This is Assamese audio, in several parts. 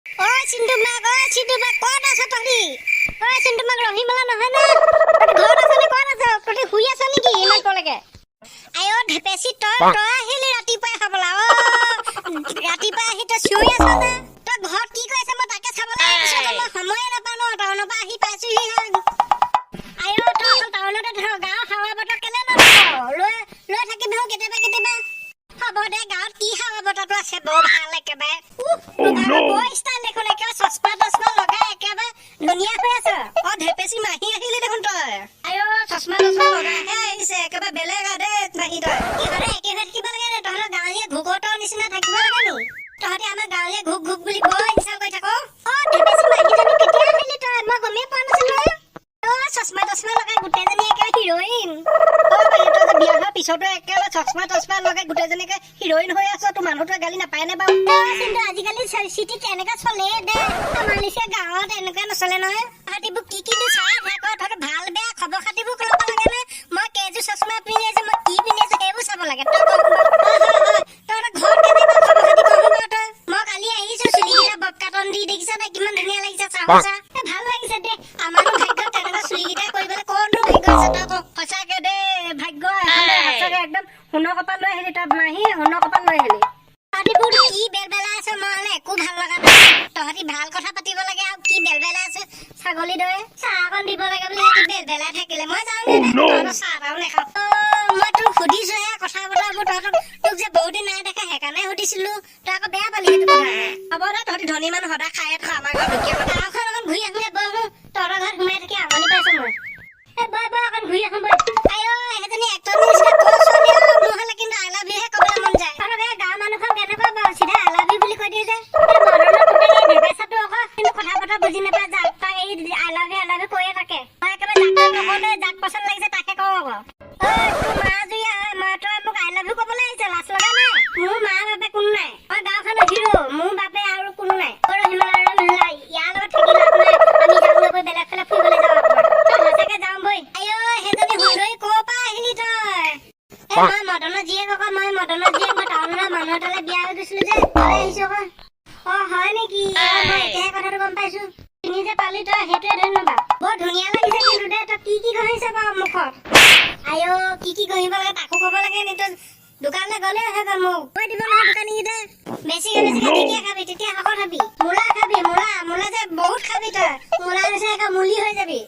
Oi Sintu mak kota satari. Oi Sintu mak rohi mala নহয় না ঘৰ আছে নে কোন আছে ততে শুই আছ নেকি ইমান পলকে আয়ো ঢেপেছি তই আহিলি ৰাতিপুৱাই খাবলা ৰাতিপুৱাই আহি তই শুই আছ না তই ঘৰত কি কৈছে মই তাকে চাবলৈ আহিছো মই সময় নাপানো টাউনৰ পৰা আহি পাইছোহি আয়ো তই টাউনতে ধৰ গাঁও হাৱা বতৰ কেলে লৈ থাকিবি কেতিয়াবা হ'ব দে গাঁৱত কি হাৱা বতৰটো আছে বৰ ভাল একেবাৰে বৰ ষ্টাইল দেখোন একেবাৰে চশমা লগাই একেবাৰে ধুনীয়া হৈ আছে ঢেপেছি মাহী আহিলি দেখোন তই আয়ো চশমা লগাইহে আহিছে একেবাৰে বেলেগ দে মাহী তই ইহঁতে একেবাৰে থাকিব লাগে নে তহঁতৰ গাঁৱলীয়া ঘুকতৰ নিচিনা থাকিব লাগে নি তহঁতে আমাৰ গাঁৱলীয়া ঘুক বুলি বৰ ইনচাল কৰি থাক ঢেপেছি মাহীজনী কেতিয়া আহিলি তই মই গমেই পোৱা নাছিলো চশমা লগাই গোটেইজনী একেবাৰে হিৰইন বিয়া হোৱাৰ পিছতো একেবাৰে চশমা লগাই গোটেইজনীকে হিৰইন হৈ আছ তোৰ মানুহটোৱে গালি নাপায় নে বাৰু কিন্তু আজিকালি চিটিত এনেকুৱা চলে দে আমাৰ নিচিনা গাঁৱত এনেকুৱা নচলে নহয় তহঁতিবোৰ কি চাই থাক তহঁতৰ ভাল বেয়া খবৰ খাতিবোৰ ল'ব লাগে নে মই কেইযোৰ চশমা পিন্ধি আছো মই কি পিন্ধি আছো সেইবোৰ চাব লাগে তই তহঁতৰ ঘৰত কেনেকুৱা খবৰ খাতি কম বাৰু তই মই কালি আহিছো চুলিকেইটা ববকাটন দি দেখিছ নাই কিমান ধুনীয়া লাগিছে চাহচা ভাল লাগিছে দে আমাৰো ভাগ্যত তেনেকুৱা চুলিকেইটা কৰিবলৈ ক'ৰনো ভাগ্য আছে তই সঁচাকে দে ভাগ্য সঁচাকে একদম সোণৰ কপাল লৈ আহিলি তই মাহী সোণৰ কপাল লৈ আহিলি তহঁতিবোৰ কি বেলবেলা আছে মই হ'লে একো ভাল লগা নাই তহঁতি ভাল কথা পাতিব লাগে আৰু কি বেলবেলা আছে ছাগলী দৰে চাহ অকণ দিব লাগে বুলি বেলবেলা থাকিলে মই যাওঁগে তহঁতৰ চাহ এটাও নাখাওঁ মই তোক সুধিছোহে কথা বতৰাবোৰ তোক যে বহুদিন নাই দেখা সেইকাৰণে সুধিছিলো তই আকৌ বেয়া পালি সেইটো কথা হ'ব দে তহঁতি ধনী মানুহ সদায় খায়ে থ আমাৰ ঘৰত দুখীয়া কথা গাঁওখন অকণ ঘূৰি আহোঁগে বহো তহঁতৰ ঘৰত সোমাই থাকি আমনি পাইছো মই বয় অকণ ঘূৰি আহোঁ বয় আয়ো সেইজনী এক্টৰ নিচিনা তোৰ ছোৱালী মোৰ হ'লে কিন্তু আই লাভ ইউহে ক'বলৈ মন যায় তহঁতৰ গাঁৱৰ মানুহখন কেনেকুৱা বাৰু চিধা আই লাভ ইউ বুলি কৈ দিয়ে যে ঢেপেচাটো আকৌ কিন্তু কথা বতৰা বুজি নাপায় যাক তাক এই আই লাভ ইউ কৈয়ে থাকে মই একেবাৰে যাক পচন্দ লাগিছে তাকে কওঁ আকৌ তোৰ মা জুই তই মোক আই লাভ ইউ ক'বলৈ আহিছে লাজ লগা নাই মোৰ মা বাপে কোনো নাই মই গাঁওখনৰ হিৰো মোৰ বাপে আৰু কোনো নাই ইয়াৰ লগত থাকি লাভ নাই আমি যাওঁগৈ বেলেগ ফালে ফুৰিবলৈ যাওঁ সঁচাকে যাওঁ বৈ আয়ো সেইজনী সুন্দৰী ক'ৰ পৰা আহিলি তই মই মদনৰ জীয়েক আকৌ মই টাউনৰ মানুহ এটালৈ বিয়া হৈ গৈছিলো যে আহিছো আকৌ হয় নেকি মই এতিয়াহে কথাটো গম পাইছো চিনি যে পালি তই সেইটোৱে ধন্যবাদ বৰ ধুনীয়া লাগিছে কিন্তু দে তই কি ঘঁহিছ বাৰু মুখত আয়ো কি ঘঁহিব লাগে তাকো ক'ব লাগে নি তই দোকানলৈ গ'লে হৈ গ'ল মোক কৈ দিব নহয় দোকানীকেইটাই বেছিকে তেতিয়া খাবি তেতিয়া শকত হবি মূলা খাবি মূলা যে বহুত খাবি তই মূলা নিচিনা মুলি হৈ যাবি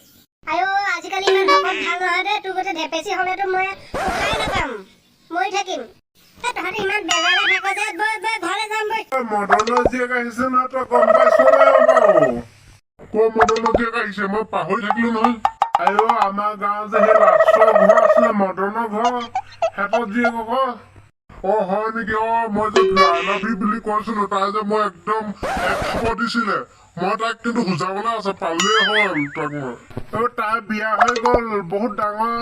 আয়ো আজিকালি ইমান শকত ভাল নহয় দে তোৰ গোটেই ঢেপেচি হ'লেতো মই উঠাই নাপাম মৰি থাকিম তহঁতি ইমান বেমাৰে থাক যে বৈ ঘৰলৈ যাম বৈ মদনৰ জীয়েক আহিছে নহয় তই গম পাইছ ক'ৰ মদনৰ জীয়েক আহিছে মই পাহৰি থাকিলো নহয় আয়ো আমাৰ গাঁৱত যে সেই লাষ্টৰ ঘৰ আছিলে মদনৰ ঘৰ সিহঁতৰ জীয়েক আকৌ হয় নেকি মই যে আই লাভ ইউ বুলি কৈছিলো তাই যে মই একদম এক খবৰ দিছিলে মই তাক কিন্তু বুজাবলৈ আছে পালেই হ'ল তাক মই তাই বিয়া হৈ গ'ল বহুত ডাঙৰ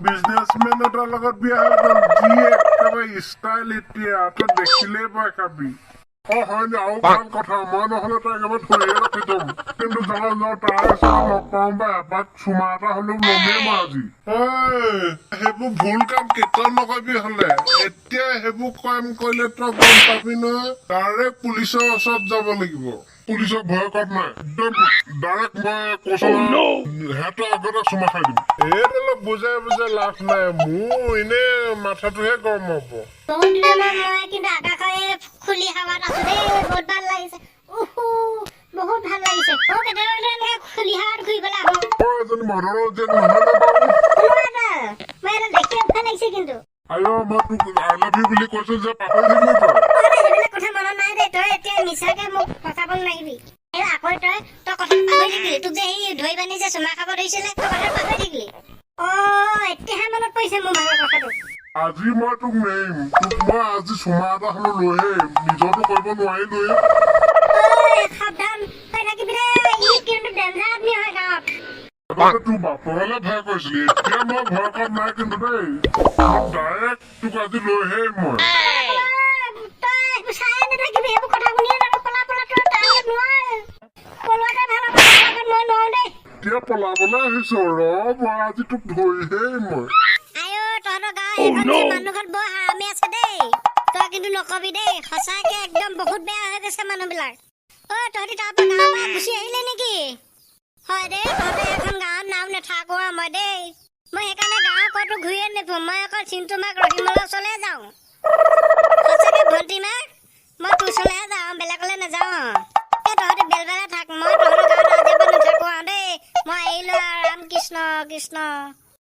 বিজনেছমেন এটাৰ লগত বিয়া হৈ গ'ল যি একেবাৰে ষ্টাইল এতিয়া তই দেখিলেই ভয় খাবি হয় নি আৰু ভাল কথা মই নহ'লে তই একেবাৰে থৈয়ে ৰাখি থ'ম কিন্তু যাওঁ তাই ওচৰত লগ পাওঁ বা এপাক চুমা এটা হ'লেও ল'মেই মই আজি সেইবোৰ ভুল কাম কেতিয়াও নকৰিবি হ'লে এতিয়া সেইবোৰ কাম কৰিলে তই গম পাবি নহয় ডাইৰেক্ট পুলিচৰ ওচৰত যাব লাগিব পুলিচক ভয় কৰা নাই একদম ডাইৰেক্ট মই কৈছো সিহঁতৰ আগতে চুমা খাই দিম এইবিলাক বুজাই লাভ নাই মোৰ এনে মাথাটোহে গৰম হ'ব বহুত দিনৰ মই কিন্তু আকাশে খুলি হাৱাত আছো দেই বহুত ভাল লাগিছে বহুত ভাল লাগিছে কেতিয়াবা খুলি হাৱাত ঘূৰিবলৈ আহোঁ এজনী মদনৰ জীয়েক নহয় নে বাৰু মই এটা দেখি ভাল লাগিছে কিন্তু আয়ো মই তোক আই লাভ ইউ বুলি কৈছো যে পাহৰি থাকিলি তই সেইবিলাক কথা মনত নাই দে তই এতিয়া মিছাকে মোক ফচাব নালাগিবি আকৌ তই কথা পাহৰি থাকিলি তোক যে সেই ধৰি বান্ধি যে চুমা খাব ধৰিছিলে তই কথা পাহৰি থাকিলি এতিয়াহে মনত পৰিছে মোৰ ভাগৰ কথাটো আজি মই তোক নেৰিম তোক মই আজি চুমা এটা হ'লেও লৈ আহিম নিজৰটো কৰিব নোৱাৰিলোৱে সাৱধান হৈ থাকিবি দে ই কিন্তু ডেঞ্জাৰ আদমি হয় গাঁৱত তোৰ বাপৰলে ভয় কৰিছিলি এতিয়া মই ভয় কৰা নাই কিন্তু দেই ডাইৰেক্ট তোক আজি লৈ আহিম মই তই চাই নাথাকিবি সেইবোৰ কথা শুনিয়ে জানো পলা তই তাৰ নোৱাৰ পলোৱাতে ভাল হ'ব মই নোৱাৰো দেই এতিয়া পলাবলৈ আহিছ মই আজি তোক ধৰিহে মই আয়ো তহঁতৰ গাঁৱৰ মানুহখন বৰ হাৰামি আছে দেই তই কিন্তু নকবি দেই সঁচাকে একদম বহুত বেয়া হৈ গৈছে মানুহবিলাক তহঁতি তাৰপৰা গাঁৱৰ পৰা গুচি আহিলে নেকি? হয় দেই, তহঁতে এখন গাঁৱত নাম নাথাকো আৰু মই দেই। মই সেইকাৰণে গাঁৱৰ ক'তো ঘূৰিয়ে নুফুৰো। মই অকল চিন্টু মাক ৰহিমলৰ ওচৰলৈ যাওঁ। সঁচাকে ভণ্টি মাক মই তোৰ ওচৰলৈহে যাওঁ, বেলেগলৈ নাযাওঁ। তহঁতি বেলবেলা থাক, মই তহঁতৰ গাঁৱত আজিৰ পৰা নাথাকো আৰু দেই। মই আহিলো আৰু ৰাম কৃষ্ণ কৃষ্ণ।